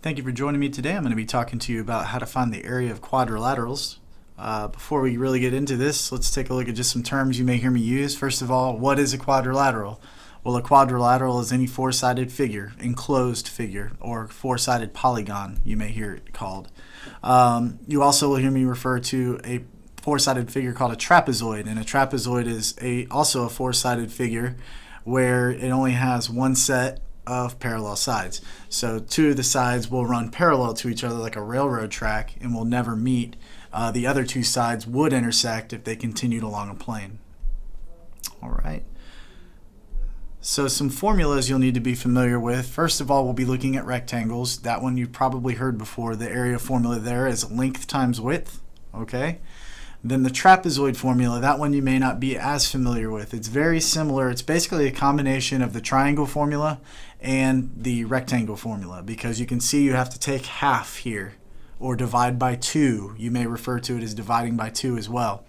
Thank you for joining me today. I'm going to be talking to you about how to find the area of quadrilaterals. Before we really get into this, let's take a look at just some terms you may hear me use. First of all, what is a quadrilateral? Well, a quadrilateral is any four-sided figure, enclosed figure, or four-sided polygon, you may hear it called. You also will hear me refer to a four-sided figure called a trapezoid, and a trapezoid is also a four-sided figure where it only has one set of parallel sides. So two of the sides will run parallel to each other like a railroad track and will never meet. The other two sides would intersect if they continued along a plane. Alright. So some formulas you'll need to be familiar with. First of all, we'll be looking at rectangles. That one you've probably heard before. The area formula there is length times width. Okay. Then the trapezoid formula, that one you may not be as familiar with. It's very similar. It's basically a combination of the triangle formula and the rectangle formula, because you can see you have to take half here or divide by 2. You may refer to it as dividing by 2 as well.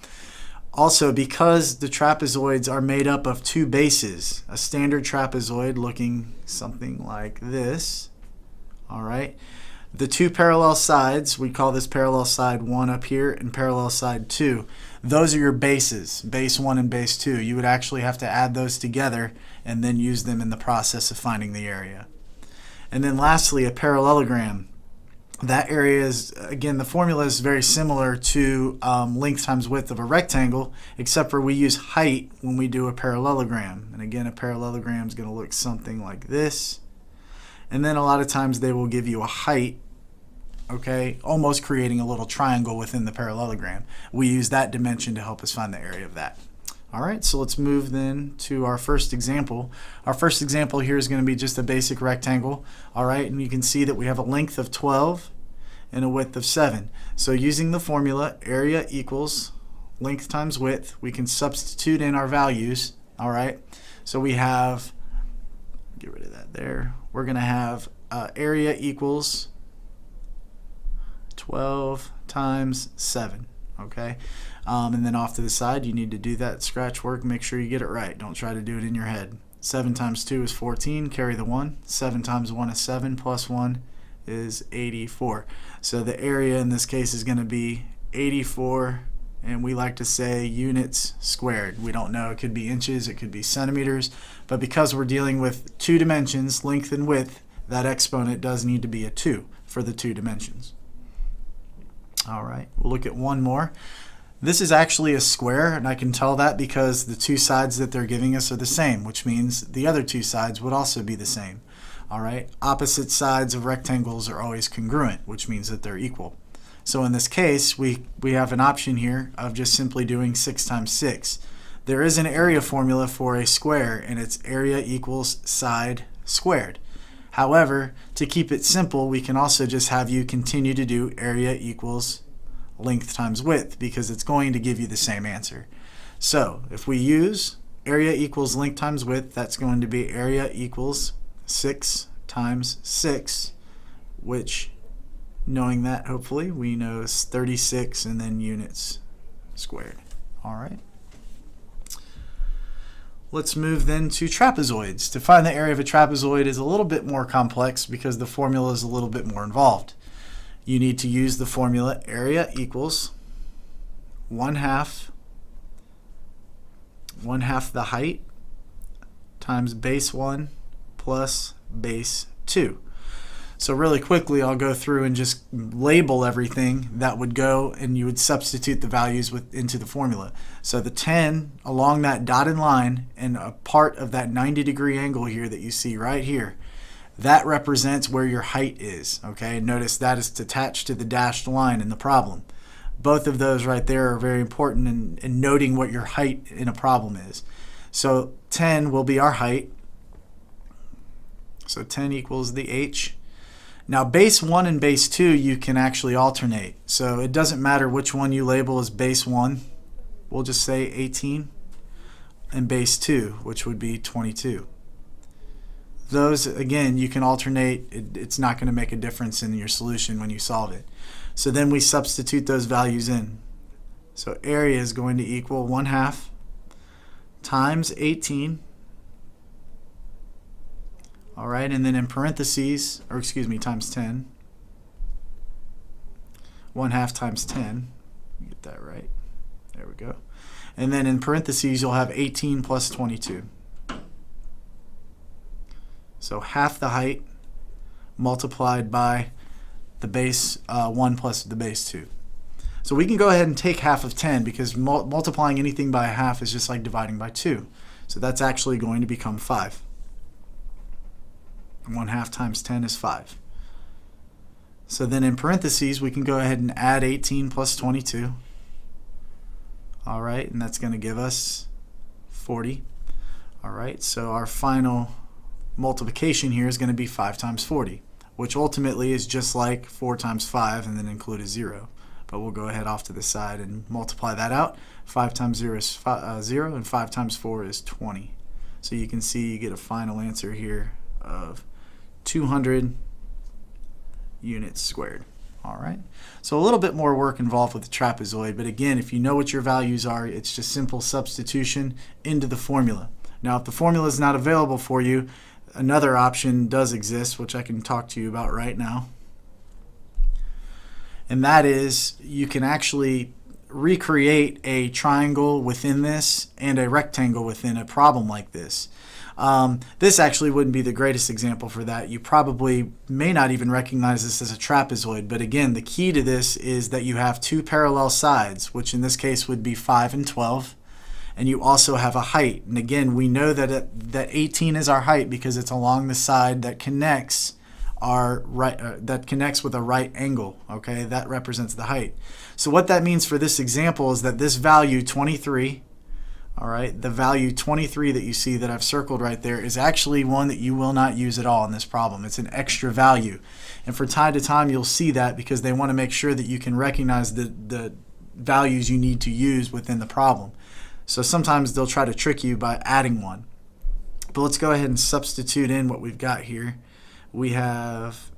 Also, because the trapezoids are made up of two bases, a standard trapezoid looking something like this, all right? The two parallel sides, we call this parallel side 1 up here and parallel side 2. Those are your bases, base 1 and base 2. You would actually have to add those together and then use them in the process of finding the area. And then lastly, a parallelogram. That area is, again, the formula is very similar to length times width of a rectangle, except for we use height when we do a parallelogram. And again, a parallelogram is going to look something like this. And then a lot of times they will give you a height, okay, almost creating a little triangle within the parallelogram. We use that dimension to help us find the area of that. All right, so let's move then to our first example. Our first example here is going to be just a basic rectangle. All right, and you can see that we have a length of 12 and a width of 7. So using the formula area equals length times width, we can substitute in our values. All right, so we have, get rid of that there. We're going to have area equals 12 times 7. Okay, and then off to the side, you need to do that scratch work. Make sure you get it right. Don't try to do it in your head. 7 times 2 is 14. Carry the 1. 7 times 1 is 7. Plus 1 is 84. So the area in this case is going to be 84. And we like to say units squared. We don't know, it could be inches, it could be centimeters, but because we're dealing with two dimensions, length and width, that exponent does need to be a 2 for the two dimensions. Alright, we'll look at one more. This is actually a square, and I can tell that because the two sides that they're giving us are the same, which means the other two sides would also be the same. Alright, opposite sides of rectangles are always congruent, which means that they're equal. So in this case, we have an option here of just simply doing 6 times 6. There is an area formula for a square, and it's area equals side squared. However, to keep it simple, we can also just have you continue to do area equals length times width, because it's going to give you the same answer. So if we use area equals length times width, that's going to be area equals 6 times 6, which, knowing that, hopefully, we know is 36 and then units squared. All right. Let's move then to trapezoids. To find the area of a trapezoid is a little bit more complex because the formula is a little bit more involved. You need to use the formula area equals 1/2 the height times base 1 plus base 2. So really quickly, I'll go through and just label everything that would go, and you would substitute the values into the formula. So the 10 along that dotted line and a part of that 90-degree angle here that you see right here, that represents where your height is. Okay, notice that is attached to the dashed line in the problem. Both of those right there are very important in noting what your height in a problem is. So 10 will be our height. So 10 equals the h. Now base 1 and base 2 you can actually alternate. So it doesn't matter which one you label as base 1. We'll just say 18. And base 2, which would be 22. Those, again, you can alternate. It's not going to make a difference in your solution when you solve it. So then we substitute those values in. So area is going to equal 1/2 times 18 All right, and then in parentheses, or excuse me, times 10. 1/2 times 10. Get that right. There we go. And then in parentheses, you'll have 18 plus 22. So half the height multiplied by the base 1 plus the base 2. So we can go ahead and take half of 10 because multiplying anything by a half is just like dividing by 2. So that's actually going to become 5. 1/2 times 10 is 5. So then in parentheses, we can go ahead and add 18 plus 22. All right, and that's going to give us 40. All right, so our final multiplication here is going to be 5 times 40, which ultimately is just like 4 times 5 and then include a 0. But we'll go ahead off to the side and multiply that out. 5 times 0 is 0, and 5 times 4 is 20. So you can see you get a final answer here of 200 units squared. All right. So a little bit more work involved with the trapezoid, but again, if you know what your values are, it's just simple substitution into the formula. Now, if the formula is not available for you, another option does exist, which I can talk to you about right now. And that is, you can actually recreate a triangle within this and a rectangle within a problem like this. This actually wouldn't be the greatest example for that. You probably may not even recognize this as a trapezoid, but again, the key to this is that you have two parallel sides, which in this case would be 5 and 12, and you also have a height. And again, we know that 18 is our height because it's along the side that connects with a right angle. Okay, that represents the height. So what that means for this example is that this value 23, all right, the value 23 that you see that I've circled right there is actually one that you will not use at all in this problem. It's an extra value. And from time to time you'll see that because they want to make sure that you can recognize the values you need to use within the problem. So sometimes they'll try to trick you by adding one. But let's go ahead and substitute in what we've got here. We have,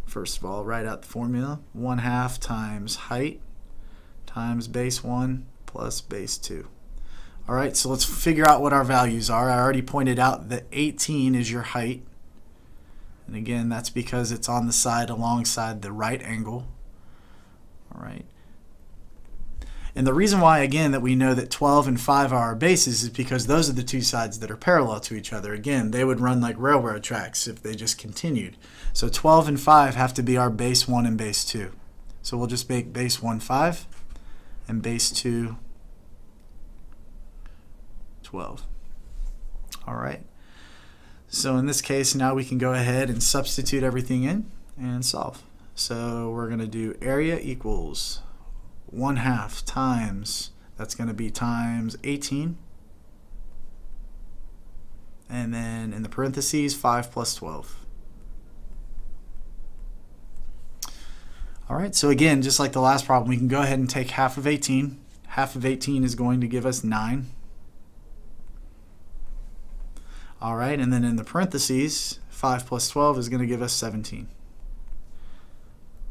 first of all, write out the formula. 1/2 times height times base 1 plus base 2. All right, so let's figure out what our values are. I already pointed out that 18 is your height. And again, that's because it's on the side alongside the right angle. All right. And the reason why, again, that we know that 12 and 5 are our bases is because those are the two sides that are parallel to each other. Again, they would run like railroad tracks if they just continued. So 12 and 5 have to be our base 1 and base 2. So we'll just make base 1 5 and base 2 12. All right. So in this case, now we can go ahead and substitute everything in and solve. So we're going to do area equals 1/2 times, that's going to be times 18. And then in the parentheses, 5 plus 12. All right, so again, just like the last problem, we can go ahead and take half of 18. Half of 18 is going to give us 9. All right, and then in the parentheses, 5 plus 12 is going to give us 17.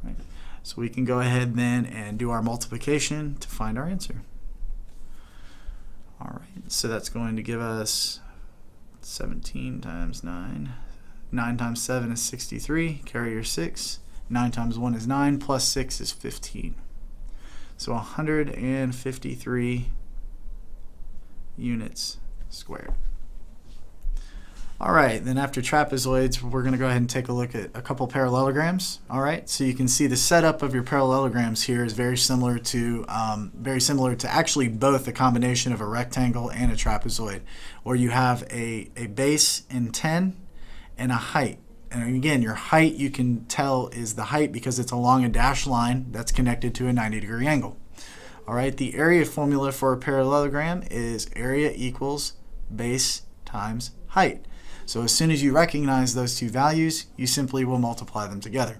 Right. So we can go ahead then and do our multiplication to find our answer. All right, so that's going to give us 17 times 9. 9 times 7 is 63, carry your 6. 9 times 1 is 9, plus 6 is 15. So 153 units squared. All right, then after trapezoids, we're going to go ahead and take a look at a couple parallelograms. All right, so you can see the setup of your parallelograms here is very similar to actually both a combination of a rectangle and a trapezoid, where you have a base in 10 and a height. And again, your height you can tell is the height because it's along a dashed line that's connected to a 90-degree angle. All right, the area formula for a parallelogram is area equals base times height. So as soon as you recognize those two values, you simply will multiply them together.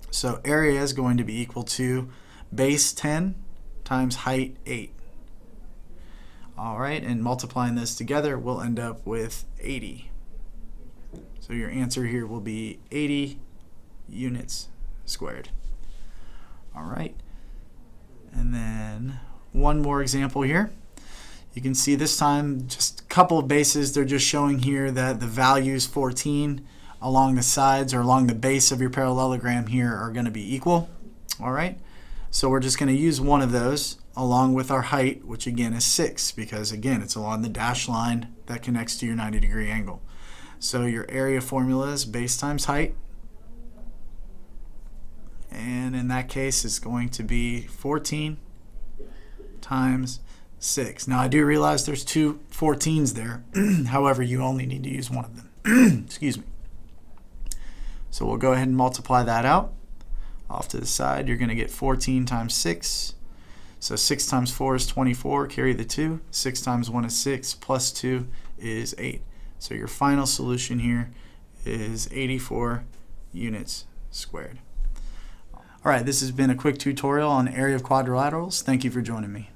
So area is going to be equal to base 10 times height 8. All right, and multiplying this together, we'll end up with 80. So your answer here will be 80 units squared. All right, and then one more example here. You can see this time just a couple of bases. They're just showing here that the values 14 along the sides or along the base of your parallelogram here are going to be equal. All right, so we're just going to use one of those along with our height, which again is 6, because again it's along the dashed line that connects to your 90-degree angle. So your area formula is base times height, and in that case it's going to be 14 times 6. Now I do realize there's two 14s there, however you only need to use one of them. Excuse me. So we'll go ahead and multiply that out. Off to the side, you're going to get 14 times 6. So 6 times 4 is 24, carry the 2. 6 times 1 is 6, plus 2 is 8. So your final solution here is 84 units squared. All right, this has been a quick tutorial on area of quadrilaterals. Thank you for joining me.